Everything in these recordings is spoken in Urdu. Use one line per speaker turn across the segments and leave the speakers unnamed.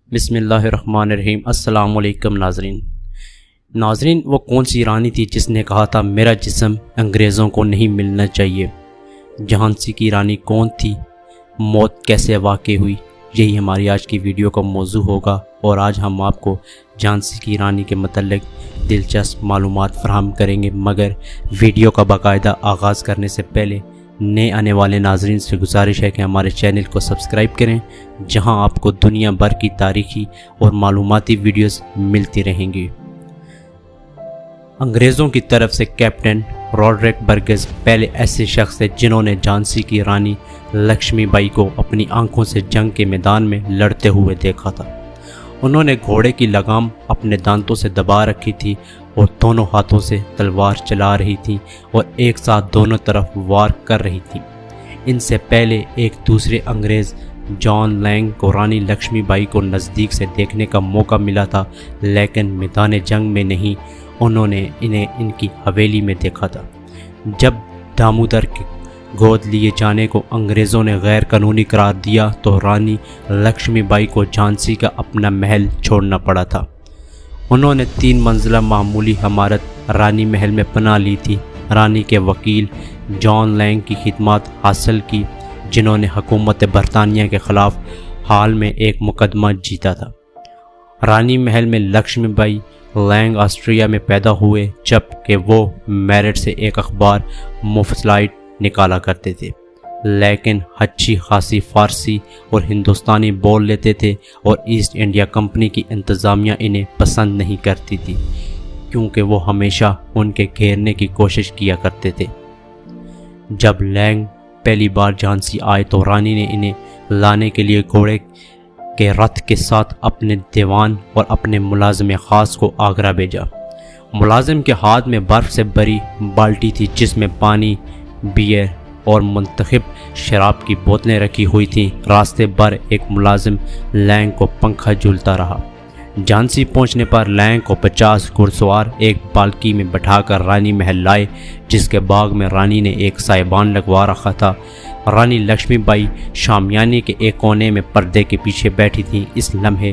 بسم اللہ الرحمن الرحیم۔ السلام علیکم ناظرین، وہ کون سی رانی تھی جس نے کہا تھا میرا جسم انگریزوں کو نہیں ملنا چاہیے؟ جھانسی کی رانی کون تھی؟ موت کیسے واقع ہوئی؟ یہی ہماری آج کی ویڈیو کا موضوع ہوگا، اور آج ہم آپ کو جھانسی کی رانی کے متعلق دلچسپ معلومات فراہم کریں گے، مگر ویڈیو کا باقاعدہ آغاز کرنے سے پہلے نئے آنے والے ناظرین سے گزارش ہے کہ ہمارے چینل کو سبسکرائب کریں، جہاں آپ کو دنیا بھر کی تاریخی اور معلوماتی ویڈیوز ملتی رہیں گی۔ انگریزوں کی طرف سے کیپٹن روڈرک برگس پہلے ایسے شخص تھے جنہوں نے جھانسی کی رانی لکشمی بائی کو اپنی آنکھوں سے جنگ کے میدان میں لڑتے ہوئے دیکھا تھا۔ انہوں نے گھوڑے کی لگام اپنے دانتوں سے دبا رکھی تھی اور دونوں ہاتھوں سے تلوار چلا رہی تھیں اور ایک ساتھ دونوں طرف وار کر رہی تھیں۔ ان سے پہلے ایک دوسرے انگریز جان لینگ کو رانی لکشمی بائی کو نزدیک سے دیکھنے کا موقع ملا تھا، لیکن میدان جنگ میں نہیں، انہوں نے انہیں ان کی حویلی میں دیکھا تھا۔ جب دامودر کے گود لیے جانے کو انگریزوں نے غیر قانونی قرار دیا تو رانی لکشمی بائی کو جھانسی کا اپنا محل چھوڑنا پڑا تھا۔ انہوں نے 3 منزلہ معمولی عمارت رانی محل میں پناہ لی تھی۔ رانی کے وکیل جان لینگ کی خدمات حاصل کی، جنہوں نے حکومت برطانیہ کے خلاف حال میں ایک مقدمہ جیتا تھا۔ رانی محل میں لکشمی بائی لینگ آسٹریا میں پیدا ہوئے، جبکہ وہ میرٹھ سے ایک اخبار مفصلائٹ نکالا کرتے تھے، لیکن اچھی خاصی فارسی اور ہندوستانی بول لیتے تھے، اور ایسٹ انڈیا کمپنی کی انتظامیہ انہیں پسند نہیں کرتی تھی، کیونکہ وہ ہمیشہ ان کے گھیرنے کی کوشش کیا کرتے تھے۔ جب لینگ پہلی بار جھانسی آئے تو رانی نے انہیں لانے کے لیے گھوڑے کے رتھ کے ساتھ اپنے دیوان اور اپنے ملازم خاص کو آگرہ بھیجا۔ ملازم کے ہاتھ میں برف سے بھری بالٹی تھی جس میں پانی، بیئر اور منتخب شراب کی بوتلیں رکھی ہوئی تھیں۔ راستے بھر ایک ملازم لینگ کو پنکھا جھولتا رہا۔ جھانسی پہنچنے پر لینگ کو 50 گھڑ سوار ایک پالکی میں بٹھا کر رانی محل لائے، جس کے باغ میں رانی نے ایک سائبان لگوا رکھا تھا۔ رانی لکشمی بائی شامیانے کے ایک کونے میں پردے کے پیچھے بیٹھی تھیں۔ اس لمحے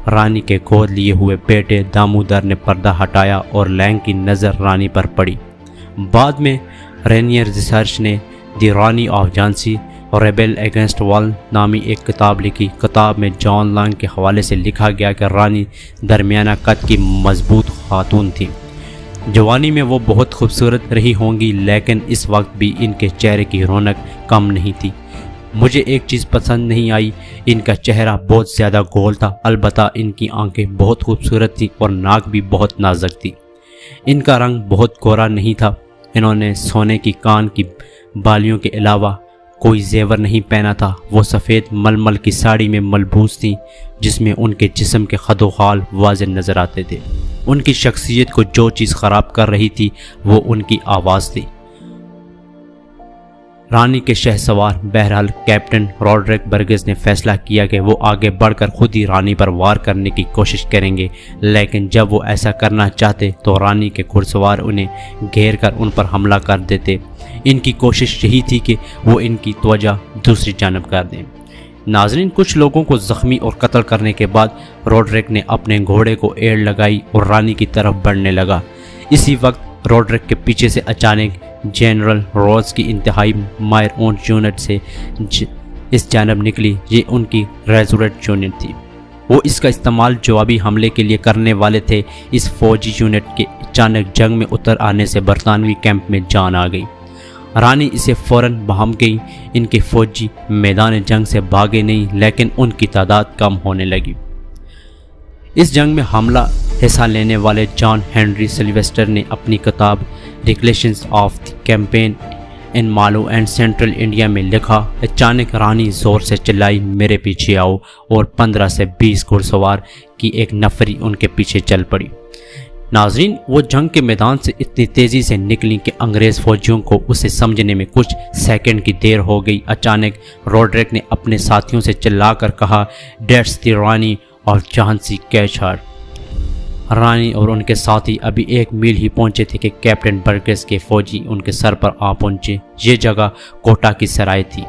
رانی کے گود لیے ہوئے بیٹے دامودر نے پردہ ہٹایا اور لینگ کی نظر رانی پر پڑی۔ بعد میں رینیئر ریسرچ نے دی Rani of Jhansi rebel against وال نامی ایک کتاب لکھی۔ کتاب میں جان لینگ کے حوالے سے لکھا گیا کہ رانی درمیانہ قد کی مضبوط خاتون تھی۔ جوانی میں وہ بہت خوبصورت رہی ہوں گی، لیکن اس وقت بھی ان کے چہرے کی رونق کم نہیں تھی۔ مجھے ایک چیز پسند نہیں آئی، ان کا چہرہ بہت زیادہ گول تھا، البتہ ان کی آنکھیں بہت خوبصورت تھیں اور ناک بھی بہت نازک تھی۔ ان کا رنگ بہت گورا نہیں تھا۔ انہوں نے سونے کی کان کی بالیوں کے علاوہ کوئی زیور نہیں پہنا تھا۔ وہ سفید ململ کی ساڑی میں ملبوس تھیں، جس میں ان کے جسم کے خد و خال واضح نظر آتے تھے۔ ان کی شخصیت کو جو چیز خراب کر رہی تھی وہ ان کی آواز تھی۔ رانی کے شہ سوار بہرحال کیپٹن روڈرک برگس نے فیصلہ کیا کہ وہ آگے بڑھ کر خود ہی رانی پر وار کرنے کی کوشش کریں گے، لیکن جب وہ ایسا کرنا چاہتے تو رانی کے گھڑ سوار انہیں گھیر کر ان پر حملہ کر دیتے۔ ان کی کوشش یہی تھی کہ وہ ان کی توجہ دوسری جانب کر دیں۔ ناظرین، کچھ لوگوں کو زخمی اور قتل کرنے کے بعد روڈرک نے اپنے گھوڑے کو ایڑ لگائی اور رانی کی طرف بڑھنے لگا۔ اسی وقت روڈرک کے پیچھے سے اچانک جنرل روز کی انتہائی ماہر اونٹ یونٹ سے اس جانب نکلی۔ یہ ان کی ریزورٹ یونٹ تھی۔ وہ اس کا استعمال جوابی حملے کے لیے کرنے والے تھے۔ اس فوجی یونٹ کے اچانک جنگ میں اتر آنے سے برطانوی کیمپ میں جان آ گئی۔ رانی اسے فوراً بہم گئی۔ ان کے فوجی میدان جنگ سے بھاگے نہیں، لیکن ان کی تعداد کم ہونے لگی۔ اس جنگ میں حصہ لینے والے جان ہنری سلویسٹر نے اپنی کتاب ریکلیشنز of the campaign in Malu and central India میں لکھا، اچانک رانی زور سے چلائی، میرے پیچھے آؤ، اور 15 سے 20 گھڑ سوار کی ایک نفری ان کے پیچھے چل پڑی۔ ناظرین، وہ جنگ کے میدان سے اتنی تیزی سے نکلی کہ انگریز فوجیوں کو اسے سمجھنے میں کچھ سیکنڈ کی دیر ہو گئی۔ اچانک روڈرک نے اپنے ساتھیوں سے چلا کر کہا، that's the Rani of Jhansi, catch her. Rani اور ان کے ساتھی ابھی 1 میل ہی پہنچے تھے کہ کیپٹن برگس کے فوجی ان کے سر پر آ پہنچے۔ یہ جگہ کوٹا کی سرائے تھی۔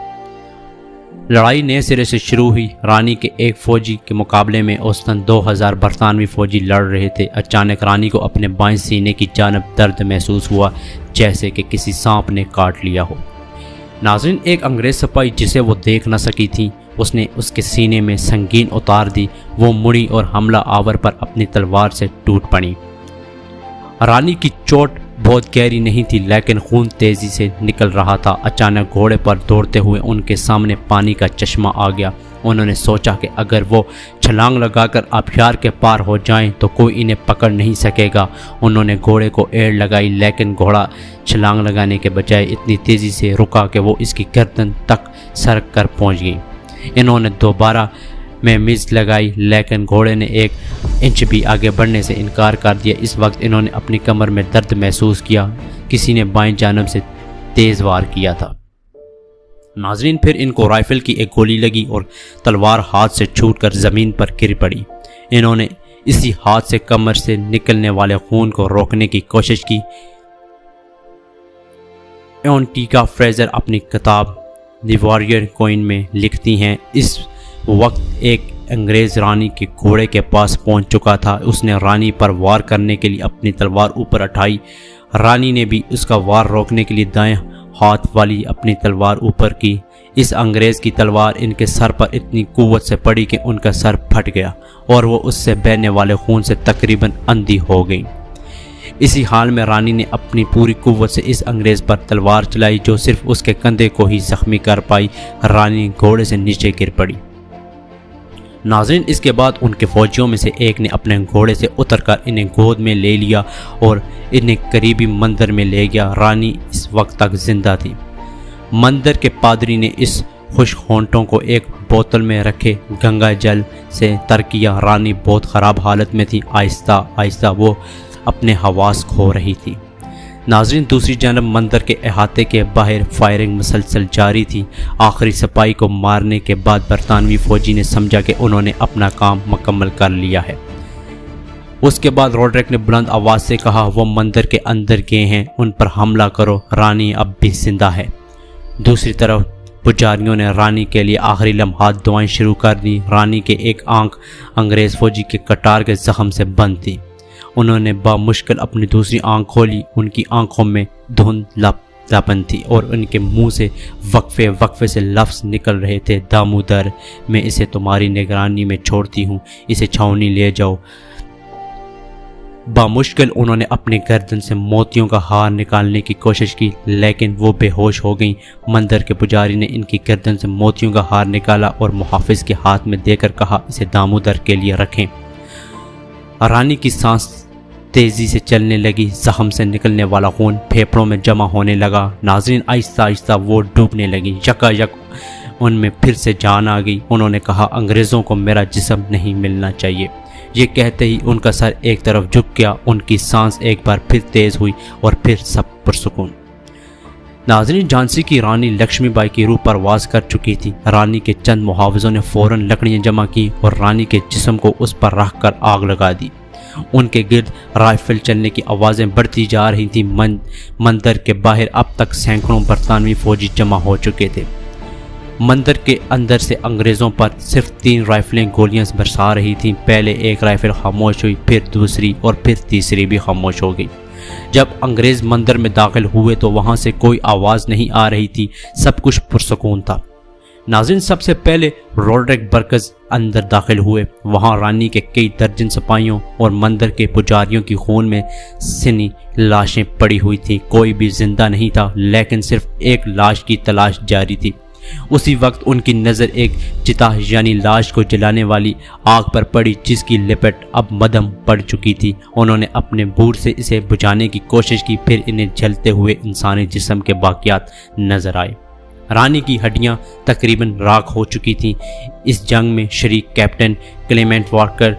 لڑائی نئے سرے سے شروع ہوئی۔ رانی کے ایک فوجی کے مقابلے میں اوسطاً 2000 برطانوی فوجی لڑ رہے تھے۔ اچانک رانی کو اپنے بائیں سینے کی جانب درد محسوس ہوا، جیسے کہ کسی سانپ نے کاٹ لیا ہو۔ ناظرین، ایک انگریز سپاہی جسے وہ دیکھ نہ سکی تھی، اس نے اس کے سینے میں سنگین اتار دی۔ وہ مڑی اور حملہ آور پر اپنی تلوار سے ٹوٹ پڑی۔ رانی کی چوٹ بہت گہری نہیں تھی، لیکن خون تیزی سے نکل رہا تھا۔ اچانک گھوڑے پر دوڑتے ہوئے ان کے سامنے پانی کا چشمہ آ گیا۔ انہوں نے سوچا کہ اگر وہ چھلانگ لگا کر آبشار کے پار ہو جائیں تو کوئی انہیں پکڑ نہیں سکے گا۔ انہوں نے گھوڑے کو ایڑ لگائی، لیکن گھوڑا چھلانگ لگانے کے بجائے اتنی تیزی سے رکا کہ وہ اس کی گردن تک سرک کر پہنچ گئی۔ انہوں نے دوبارہ میں میز لگائی، لیکن گھوڑے نے 1 انچ بھی آگے بڑھنے سے انکار کر دیا۔ اس وقت انہوں نے اپنی کمر میں درد محسوس کیا، کسی نے بائیں جانب سے تیز وار کیا تھا۔ ناظرین، پھر ان کو رائفل کی ایک گولی لگی اور تلوار ہاتھ سے چھوٹ کر زمین پر گر پڑی۔ انہوں نے اسی ہاتھ سے کمر سے نکلنے والے خون کو روکنے کی کوشش کی۔ ایونٹیکا فریزر اپنی کتاب دی واریر کوئن میں لکھتی ہیں، اس وقت ایک انگریز رانی کے گھوڑے کے پاس پہنچ چکا تھا۔ اس نے رانی پر وار کرنے کے لیے اپنی تلوار اوپر اٹھائی۔ رانی نے بھی اس کا وار روکنے کے لیے دائیں ہاتھ والی اپنی تلوار اوپر کی۔ اس انگریز کی تلوار ان کے سر پر اتنی قوت سے پڑی کہ ان کا سر پھٹ گیا اور وہ اس سے بہنے والے خون سے تقریباً اندھی ہو گئی۔ اسی حال میں رانی نے اپنی پوری قوت سے اس انگریز پر تلوار چلائی، جو صرف اس کے کندھے کو ہی زخمی کر پائی۔ رانی گھوڑے سے نیچے گر پڑی۔ ناظرین، اس کے بعد ان کے فوجیوں میں سے ایک نے اپنے گھوڑے سے اتر کر انہیں گود میں لے لیا اور انہیں قریبی مندر میں لے گیا۔ رانی اس وقت تک زندہ تھی۔ مندر کے پادری نے اس خشک ہونٹوں کو ایک بوتل میں رکھے گنگا جل سے تر کیا۔ رانی بہت خراب حالت میں تھی، آہستہ آہستہ وہ اپنے حواس کھو رہی تھی۔ ناظرین، دوسری جانب مندر کے احاطے کے باہر فائرنگ مسلسل جاری تھی۔ آخری سپاہی کو مارنے کے بعد برطانوی فوجی نے سمجھا کہ انہوں نے اپنا کام مکمل کر لیا ہے۔ اس کے بعد روڈریک نے بلند آواز سے کہا، وہ مندر کے اندر گئے ہیں، ان پر حملہ کرو، رانی اب بھی زندہ ہے۔ دوسری طرف پجاریوں نے رانی کے لیے آخری لمحات دعائیں شروع کر دی۔ رانی کے ایک آنکھ انگریز فوجی کے کٹار کے زخم سے بند تھی۔ انہوں نے بامشکل اپنی دوسری آنکھ کھولی۔ ان کی آنکھوں میں دھند لپن تھی اور ان کے منہ سے وقفے وقفے سے لفظ نکل رہے تھے، دامودر، میں اسے تمہاری نگرانی میں چھوڑتی ہوں، اسے چھاؤنی لے جاؤ۔ بامشکل انہوں نے اپنی گردن سے موتیوں کا ہار نکالنے کی کوشش کی، لیکن وہ بے ہوش ہو گئیں۔ مندر کے پجاری نے ان کی گردن سے موتیوں کا ہار نکالا اور محافظ کے ہاتھ میں دے کر کہا، اسے دامودر کے لیے رکھیں۔ رانی کی سانس تیزی سے چلنے لگی، زخم سے نکلنے والا خون پھیپھڑوں میں جمع ہونے لگا۔ ناظرین، آہستہ آہستہ وہ ڈوبنے لگی۔ یکا یک ان میں پھر سے جان آ گئی۔ انہوں نے کہا، انگریزوں کو میرا جسم نہیں ملنا چاہیے۔ یہ کہتے ہی ان کا سر ایک طرف جھک گیا، ان کی سانس ایک بار پھر تیز ہوئی اور پھر سب پرسکون۔ ناظرین، جھانسی کی رانی لکشمی بائی کی روح پرواز کر چکی تھی۔ رانی کے چند محافظوں نے فوراً لکڑیاں جمع کی اور رانی کے جسم کو اس پر رکھ کر آگ لگا دی۔ ان کے گرد رائفل چلنے کی آوازیں بڑھتی جا رہی تھیں۔ مندر کے باہر اب تک سینکڑوں برطانوی فوجی جمع ہو چکے تھے۔ مندر کے اندر سے انگریزوں پر صرف 3 رائفلیں گولیاں برسا رہی تھیں۔ پہلے ایک رائفل خاموش ہوئی، پھر دوسری اور پھر تیسری بھی خاموش ہو گئی۔ جب انگریز مندر میں داخل ہوئے تو وہاں سے کوئی آواز نہیں آ رہی تھی، سب کچھ پرسکون تھا۔ ناظرین، سب سے پہلے روڈریک برگز اندر داخل ہوئے۔ وہاں رانی کے کئی درجن سپاہیوں اور مندر کے پجاریوں کی خون میں سنی لاشیں پڑی ہوئی تھیں۔ کوئی بھی زندہ نہیں تھا، لیکن صرف ایک لاش کی تلاش جاری تھی۔ اسی وقت ان کی نظر ایک چتا یعنی لاش کو جلانے والی آگ پر پڑی، جس کی لپٹ اب مدھم پڑ چکی تھی۔ انہوں نے اپنے بوٹ سے اسے بجھانے کی کوشش کی، پھر انہیں جلتے ہوئے انسانی جسم کے باقیات نظر آئے۔ رانی کی ہڈیاں تقریباً راکھ ہو چکی تھیں۔ اس جنگ میں شریک کیپٹن کلیمنٹ واکر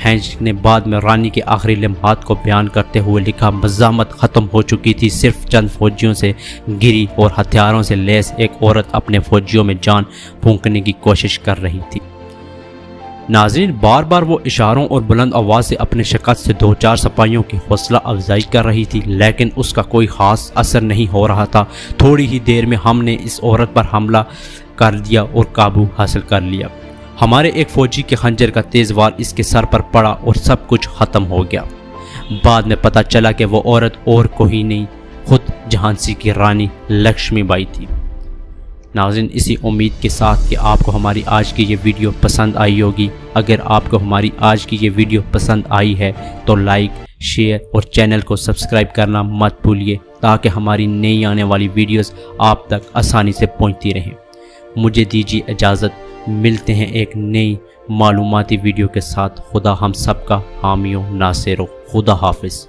ہینج نے بعد میں رانی کے آخری لمحات کو بیان کرتے ہوئے لکھا، مزاحمت ختم ہو چکی تھی، صرف چند فوجیوں سے گری اور ہتھیاروں سے لیس ایک عورت اپنے فوجیوں میں جان پھونکنے کی کوشش کر رہی تھی۔ ناظرین، بار بار وہ اشاروں اور بلند آواز سے اپنے شکست سے 2-4 سپاہیوں کی حوصلہ افزائی کر رہی تھی، لیکن اس کا کوئی خاص اثر نہیں ہو رہا تھا۔ تھوڑی ہی دیر میں ہم نے اس عورت پر حملہ کر دیا اور قابو حاصل کر لیا۔ ہمارے ایک فوجی کے خنجر کا تیز وار اس کے سر پر پڑا اور سب کچھ ختم ہو گیا۔ بعد میں پتہ چلا کہ وہ عورت اور کوئی نہیں، خود جھانسی کی رانی لکشمی بائی تھی۔ ناظرین، اسی امید کے ساتھ کہ آپ کو ہماری آج کی یہ ویڈیو پسند آئی ہوگی۔ اگر آپ کو ہماری آج کی یہ ویڈیو پسند آئی ہے تو لائک، شیئر اور چینل کو سبسکرائب کرنا مت بھولیے تاکہ ہماری نئی آنے والی ویڈیوز آپ تک آسانی سے پہنچتی رہیں۔ مجھے دیجیے اجازت، ملتے ہیں ایک نئی معلوماتی ویڈیو کے ساتھ۔ خدا ہم سب کا حامی و ناصر ہو۔ خدا حافظ۔